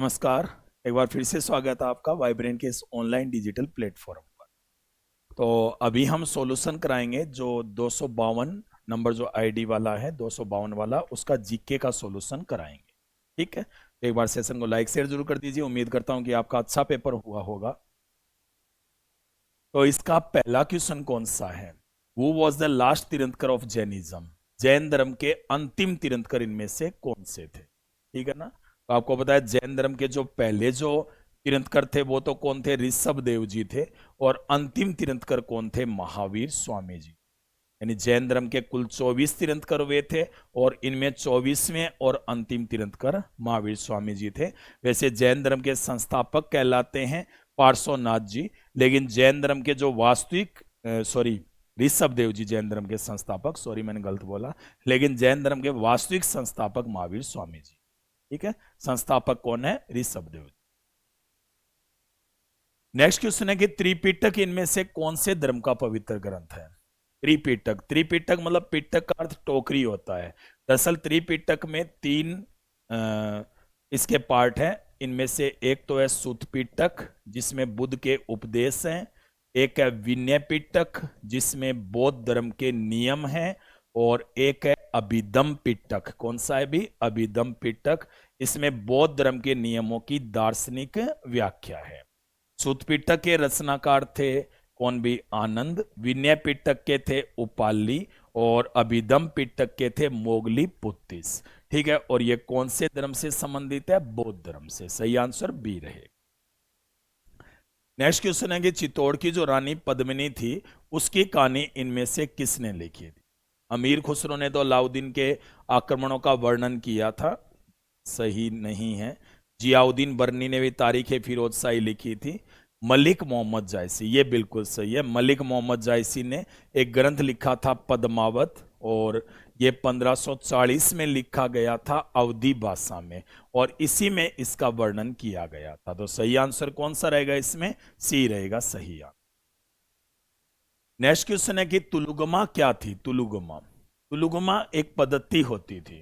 नमस्कार। एक बार फिर से स्वागत है आपका वाइब्रेंट के इस ऑनलाइन डिजिटल प्लेटफॉर्म पर। तो अभी हम सॉल्यूशन कराएंगे जो 252 नंबर जो आईडी वाला है 252 वाला, उसका जीके का सॉल्यूशन कराएंगे। ठीक है, तो एक बार सेशन को लाइक शेयर जरूर कर दीजिए। उम्मीद करता हूं कि आपका अच्छा पेपर हुआ होगा। तो इसका पहला क्वेश्चन कौन सा है? हु वॉज द लास्ट तीर्थंकर ऑफ जैनिज्म? जैन धर्म के अंतिम तीर्थंकर इनमें से कौन से थे? ठीक है ना। तो आपको पता है जैन धर्म के जो पहले जो तीर्थंकर थे वो तो कौन थे? ऋषभ देव जी थे। और अंतिम तीर्थंकर कौन थे? महावीर स्वामी जी। यानी जैन धर्म के कुल 24 तीर्थंकर वे थे और इनमें 24वें और अंतिम तीर्थंकर महावीर स्वामी जी थे। वैसे जैन धर्म के संस्थापक कहलाते हैं पार्श्वनाथ जी, लेकिन जैन धर्म के जो वास्तविक ऋषभ देव जी जैन धर्म के संस्थापक, सॉरी मैंने गलत बोला, लेकिन जैन धर्म के वास्तविक संस्थापक महावीर स्वामी जी। ठीक है, संस्थापक कौन है? ऋषभ देव जी। नेक्स्ट क्वेश्चन है कि त्रिपिटक इनमें से कौन से धर्म का पवित्र ग्रंथ है? त्रिपिटक, त्रिपिटक मतलब पिटक का अर्थ टोकरी होता है। दरअसल त्रिपिटक में तीन इसके पार्ट हैं। इनमें से एक तो है सुत पिटक जिसमें बुद्ध के उपदेश हैं, एक है विनय पिटक जिसमें बौद्ध धर्म के नियम हैं, और एक है अभिधम पिटक। कौन सा है भी? अभिधम पिटक। इसमें बौद्ध धर्म के नियमों की दार्शनिक व्याख्या है। सुत पिटक के रचनाकार थे कौन भी? आनंद। विनय पिटक के थे उपाली और अभिधम पिटक के थे मोगली पुत्तिस। ठीक है, और ये कौन से धर्म से संबंधित है? बौद्ध धर्म से। सही आंसर बी रहे। नेक्स्ट क्वेश्चन है कि चित्तौड़ की जो रानी पद्मिनी थी उसकी कहानी इनमें से किसने लिखी थी? अमीर खुसरो ने तो अलाउद्दीन के आक्रमणों का वर्णन किया था, सही नहीं है। जियाउद्दीन बर्नी ने भी तारीख फिरोज शाही लिखी थी। मलिक मोहम्मद जायसी, ये बिल्कुल सही है। मलिक मोहम्मद जायसी ने एक ग्रंथ लिखा था पद्मावत, और ये 1540 में लिखा गया था अवधी भाषा में, और इसी में इसका वर्णन किया गया था। तो सही आंसर कौन सा रहेगा इसमें? सी रहेगा सही आंसर। नेक्स्ट क्वेश्चन है कि तुलुगमा क्या थी? तुलुगमा, तुलुगमा एक पद्धति होती थी।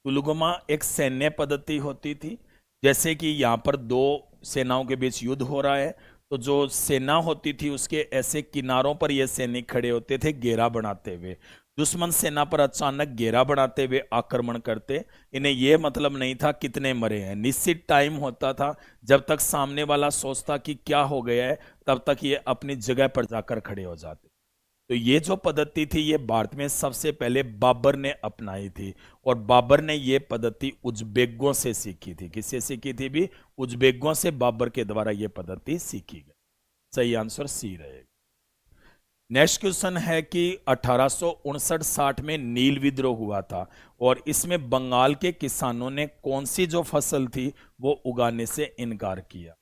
तुलुगमा एक सैन्य पद्धति होती थी। जैसे कि यहाँ पर दो सेनाओं के बीच युद्ध हो रहा है, तो जो सेना होती थी उसके ऐसे किनारों पर ये सैनिक खड़े होते थे घेरा बनाते हुए। दुश्मन सेना पर अचानक घेरा बनाते हुए आक्रमण करते। इन्हें यह मतलब नहीं था कितने मरे हैं, निश्चित टाइम होता था। जब तक सामने वाला सोचता कि क्या हो गया है तब तक ये अपनी जगह पर जाकर खड़े हो जाते। तो ये जो पद्धति थी ये भारत में सबसे पहले बाबर ने अपनाई थी, और बाबर ने ये पद्धति उज्बेकों से सीखी थी। किससे सीखी थी भी? उज्बेकों से बाबर के द्वारा ये पद्धति सीखी गई। सही आंसर सी रहेगा। नेक्स्ट क्वेश्चन है कि 1859-60 में नील विद्रोह हुआ था, और इसमें बंगाल के किसानों ने कौन सी जो फसल थी वो उगाने से इनकार किया।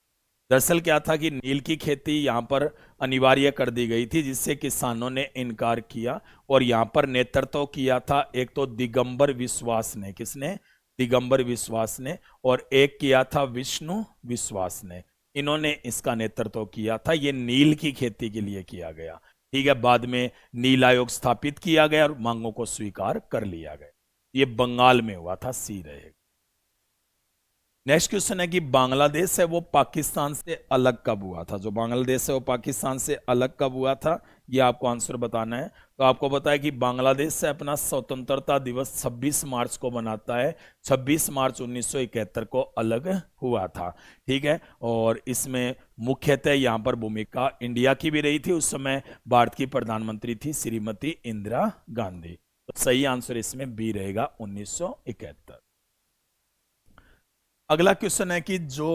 दरअसल क्या था कि नील की खेती यहाँ पर अनिवार्य कर दी गई थी, जिससे किसानों ने इनकार किया। और यहाँ पर नेतृत्व किया था एक तो दिगंबर विश्वास ने। किसने? दिगंबर विश्वास ने। और एक किया था विष्णु विश्वास ने। इन्होंने इसका नेतृत्व किया था। ये नील की खेती के लिए किया गया। ठीक है, बाद में नील आयोग स्थापित किया गया और मांगों को स्वीकार कर लिया गया। ये बंगाल में हुआ था। सी रहेगा। नेक्स्ट क्वेश्चन है कि बांग्लादेश है वो पाकिस्तान से अलग कब हुआ था? जो बांग्लादेश है वो पाकिस्तान से अलग कब हुआ था, ये आपको आंसर बताना है। तो आपको पता है कि बांग्लादेश से अपना स्वतंत्रता दिवस 26 मार्च को मनाता है। 26 मार्च 1971 को अलग हुआ था। ठीक है, और इसमें मुख्यतः यहाँ पर भूमिका इंडिया की भी रही थी। उस समय भारत की प्रधानमंत्री थी श्रीमती इंदिरा गांधी। तो सही आंसर इसमें बी रहेगा, 1971। अगला क्वेश्चन है कि जो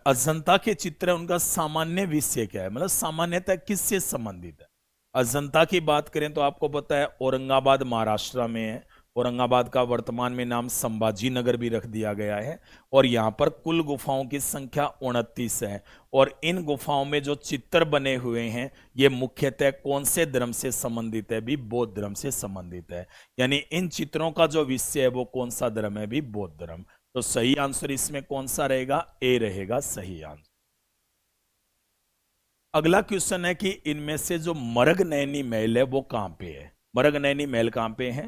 अजंता के चित्र है उनका सामान्य विषय क्या है, मतलब सामान्यतः किससे संबंधित है? अजंता की बात करें तो आपको पता है औरंगाबाद महाराष्ट्र में है। औरंगाबाद का वर्तमान में नाम संभाजी नगर भी रख दिया गया है। और यहाँ पर कुल गुफाओं की संख्या 29 है। और इन गुफाओं में जो चित्र बने हुए हैं ये मुख्यतः कौन से धर्म से संबंधित है भी? बौद्ध धर्म से संबंधित है। यानी इन चित्रों का जो विषय है वो कौन सा धर्म है भी? बौद्ध धर्म। तो सही आंसर इसमें कौन सा रहेगा? ए रहेगा सही आंसर। अगला क्वेश्चन है कि इनमें से जो मृगनयनी महल है वो कहां पे है? मृगनयनी महल कहां पे है?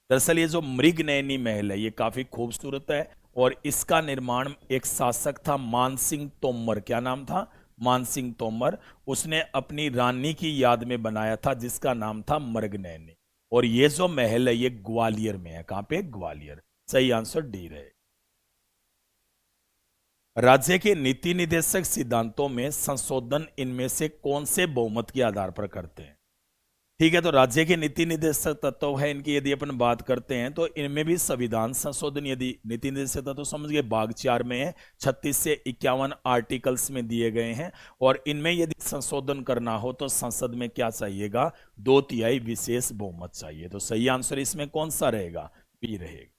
दरअसल ये जो मृगनयनी महल है ये काफी खूबसूरत है और इसका निर्माण एक शासक था मानसिंह तोमर। क्या नाम था? मानसिंह तोमर। उसने अपनी रानी की याद में बनाया था, जिसका नाम था मरगनैनी। और ये जो महल है ये ग्वालियर में है। कहां पे? ग्वालियर। सही आंसर डी रहे। राज्य के नीति निदेशक सिद्धांतों में संशोधन इनमें से कौन से बहुमत के आधार पर करते हैं? ठीक है, तो राज्य के नीति निर्देशक तत्व है इनकी यदि अपन बात करते हैं तो इनमें भी संविधान संशोधन, यदि नीति निर्देशक तत्व समझ गए, भाग 4 में है, 36 से 51 आर्टिकल्स में दिए गए हैं। और इनमें यदि संशोधन करना हो तो संसद में क्या चाहिएगा? 2/3 विशेष बहुमत चाहिए। तो सही आंसर इसमें कौन सा रहेगा? बी रहेगा।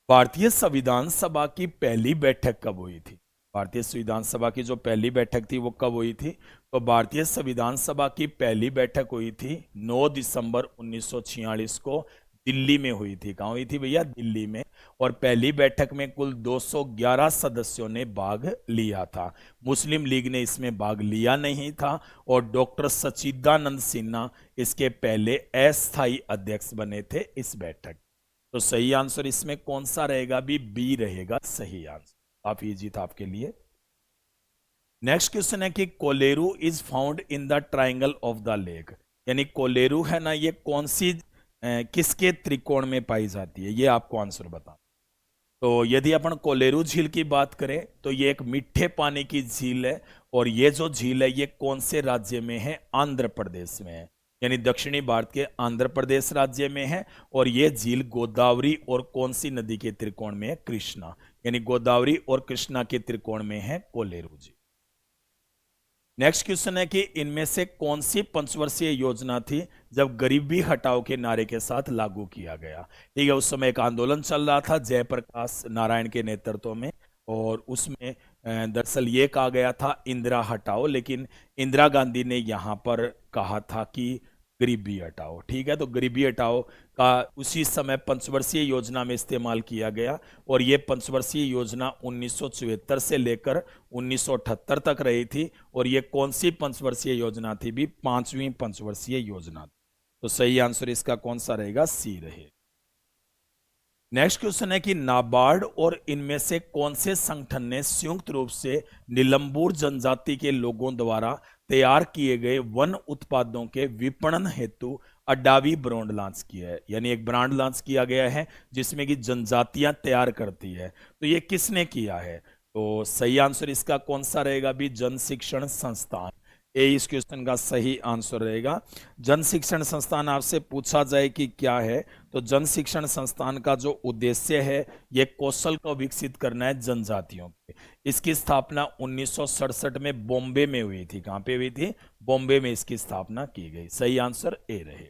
भारतीय संविधान सभा की पहली बैठक कब हुई थी? भारतीय संविधान सभा की जो पहली बैठक थी वो कब हुई थी? तो भारतीय संविधान सभा की पहली बैठक हुई थी 9 दिसंबर 1946 को दिल्ली में हुई थी। कहां हुई थी भैया? दिल्ली में। और पहली बैठक में कुल 211 सदस्यों ने भाग लिया था। मुस्लिम लीग ने इसमें भाग लिया नहीं था। और डॉक्टर सच्चिदानंद सिन्हा इसके पहले अस्थायी अध्यक्ष बने थे इस बैठक। तो सही आंसर इसमें कौन सा रहेगा? बी रहेगा सही आंसर। काफी इजी था आपके लिए। नेक्स्ट क्वेश्चन है कि Kolleru is found in the triangle of the lake. यानी कोलेरू है ना, ये कौन सी किसके त्रिकोण में पाई जाती है? ये आपको आंसर बता। तो यदि अपन कोलेरू झील की बात करें तो ये एक मीठे पानी की झील है। और ये जो झील है ये कौन से राज्य में है? आंध्र प्रदेश में है। यानी दक्षिणी भारत के आंध्र प्रदेश राज्य में है। और ये झील गोदावरी और कौन सी नदी के त्रिकोण में है? कृष्णा। यानी गोदावरी और कृष्णा के त्रिकोण में है कोलेरू झील। नेक्स्ट क्वेश्चन है कि इनमें से कौन सी पंचवर्षीय योजना थी जब गरीबी हटाओ के नारे के साथ लागू किया गया? ठीक है, उस समय एक आंदोलन चल रहा था जयप्रकाश नारायण के नेतृत्व में। और उसमें दरअसल ये कहा गया था इंदिरा हटाओ, लेकिन इंदिरा गांधी ने यहां पर कहा था कि गरीबी हटाओ। ठीक है, तो गरीबी हटाओ का उसी समय पंचवर्षीय योजना में इस्तेमाल किया गया। और ये पंचवर्षीय योजना 1974 से लेकर 1978 तक रही थी। और ये कौन सी पंचवर्षीय योजना थी? भी 5वीं पंचवर्षीय योजना। तो सही आंसर इसका कौन सा रहेगा? सी रहे। नेक्स्ट क्वेश्चन है कि नाबार्ड और इनमें से कौन से संगठन ने संयुक्त रूप से निलंबूर जनजाति के लोगों द्वारा तैयार किए गए वन उत्पादों के विपणन हेतु अडावी ब्रांड लॉन्च किया है? यानी एक ब्रांड लॉन्च किया गया है जिसमें कि जनजातियां तैयार करती है। तो ये किसने किया है? तो सही आंसर इसका कौन सा रहेगा? भी जन शिक्षण संस्थान। ए इस क्वेश्चन का सही आंसर रहेगा। जन शिक्षण संस्थान आपसे पूछा जाए कि क्या है, तो जन शिक्षण संस्थान का जो उद्देश्य है ये कौशल को विकसित करना है जनजातियों के। इसकी स्थापना 1967 में बॉम्बे में हुई थी। कहां पे हुई थी? बॉम्बे में इसकी स्थापना की गई। सही आंसर ए रहे।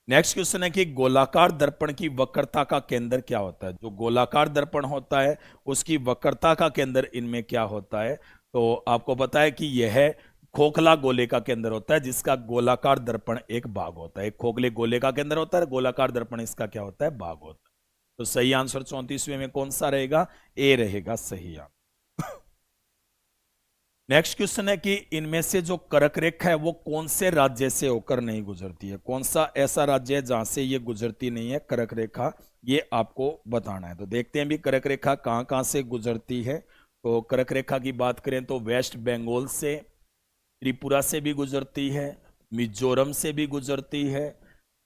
नेक्स्ट क्वेश्चन है कि गोलाकार दर्पण की वक्रता का केंद्र क्या होता है? जो गोलाकार दर्पण होता है उसकी वक्रता का केंद्र इनमें क्या होता है? तो आपको पता है कि यह खोखला गोले का केंद्र होता है, जिसका गोलाकार दर्पण एक भाग होता है। एक खोखले गोले का केंद्र होता है, गोलाकार दर्पण इसका क्या होता है? भाग होता है। तो सही आंसर 34वें में कौन सा रहेगा? ए रहेगा सही आंसर। नेक्स्ट क्वेश्चन है कि इनमें से जो कर्क रेखा है वो कौन से राज्य से होकर नहीं गुजरती है? कौन सा ऐसा राज्य है जहां से ये गुजरती नहीं है कर्क रेखा? ये आपको बताना है। तो देखते हैं भी कर्क रेखा कहां कहां से गुजरती है। तो कर्क रेखा की बात करें तो वेस्ट बंगाल से, त्रिपुरा से भी गुजरती है, मिजोरम से भी गुजरती है,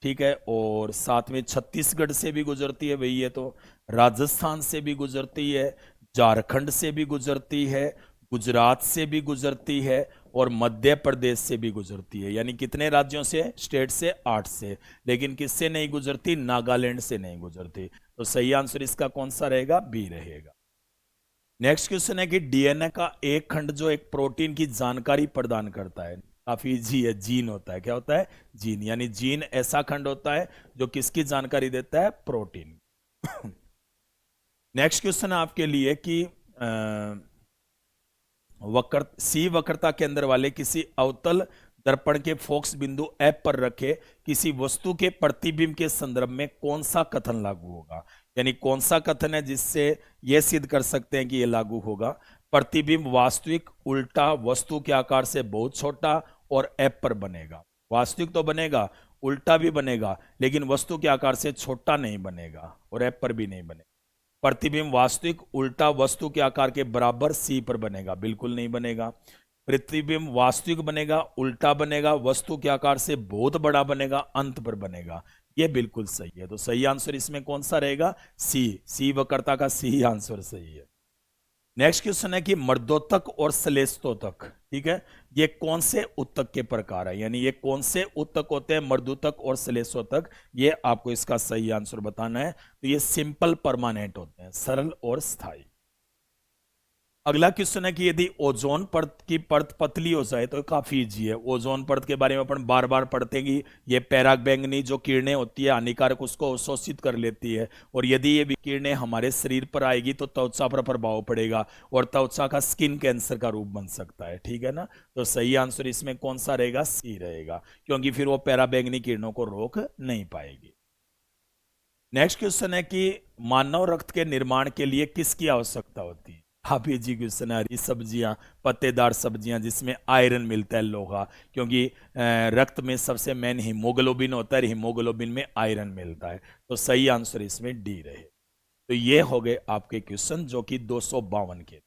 ठीक है, और साथ में छत्तीसगढ़ से भी गुजरती है भई, ये तो राजस्थान से भी गुजरती है, झारखंड से भी गुजरती है, गुजरात से भी गुजरती है और मध्य प्रदेश से भी गुजरती है। यानी कितने राज्यों से? स्टेट से 8 से। लेकिन किससे नहीं गुजरती? नागालैंड से नहीं गुजरती। तो सही आंसर इसका कौन सा रहेगा? बी रहेगा। नेक्स्ट क्वेश्चन है कि डीएनए का एक खंड जो एक प्रोटीन की जानकारी प्रदान करता है, काफी इजी है, जीन होता है। क्या होता है? जीन। यानी जीन ऐसा खंड होता है जो किसकी जानकारी देता है? प्रोटीन। नेक्स्ट क्वेश्चन है आपके लिए कि सी वक्रता केंद्र वाले किसी अवतल दर्पण के फोकस बिंदु एफ पर रखे किसी वस्तु के प्रतिबिंब के संदर्भ में कौन सा कथन लागू होगा? यानी कौन सा कथन है जिससे यह सिद्ध कर सकते हैं कि यह लागू होगा? प्रतिबिंब वास्तविक, उल्टा, वस्तु के आकार से बहुत छोटा और एफ पर बनेगा। वास्तविक तो बनेगा, उल्टा भी बनेगा लेकिन वस्तु के आकार से छोटा नहीं बनेगा और एफ पर भी नहीं बनेगा। प्रतिबिंब वास्तविक उल्टा वस्तु के आकार के बराबर सी पर बनेगा, बिल्कुल नहीं बनेगा। प्रतिबिंब वास्तविक बनेगा, उल्टा बनेगा, वस्तु के आकार से बहुत बड़ा बनेगा, अंत पर बनेगा। यह बिल्कुल सही है। तो सही आंसर इसमें कौन सा रहेगा? सी वक्रता का सी आंसर सही है। नेक्स्ट क्वेश्चन है कि मर्दोतक और श्लेषोतक, ठीक है, ये कौन से उत्तक के प्रकार है, यानी ये कौन से उत्तक होते हैं, मर्दोतक और श्लेषोतक, ये आपको इसका सही आंसर बताना है। तो ये सिंपल परमानेंट होते हैं, सरल और स्थायी। अगला क्वेश्चन है कि यदि ओजोन परत की परत पतली हो जाए तो काफी इजी है। ओजोन परत के बारे में अपन बार बार पढ़ते हैं कि ये परागैंगनी जो किरणें होती है हानिकारक, उसको अवशोषित कर लेती है, और यदि ये विकिरणें हमारे शरीर पर आएगी तो त्वचा पर प्रभाव पड़ेगा और त्वचा का स्किन कैंसर का रूप बन सकता है, ठीक है ना। तो सही आंसर इसमें कौन सा रहेगा? सी रहेगा, क्योंकि फिर वो पराबैंगनी किरणों को रोक नहीं पाएगी। नेक्स्ट क्वेश्चन है कि मानव रक्त के निर्माण के लिए किसकी आवश्यकता होती है? काफी जी क्वेश्चन है। हरी सब्जियां, पत्तेदार सब्जियां जिसमें आयरन मिलता है, लोहा, क्योंकि रक्त में सबसे मेन हीमोग्लोबिन होता है, हीमोग्लोबिन में आयरन मिलता है। तो सही आंसर इसमें डी रहे। तो ये हो गए आपके क्वेश्चन जो कि 252 के,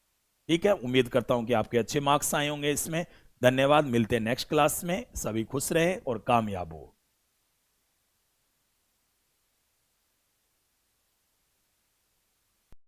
ठीक है। उम्मीद करता हूं कि आपके अच्छे मार्क्स आए होंगे इसमें। धन्यवाद, मिलते हैं नेक्स्ट क्लास में। सभी खुश रहें और कामयाब हो।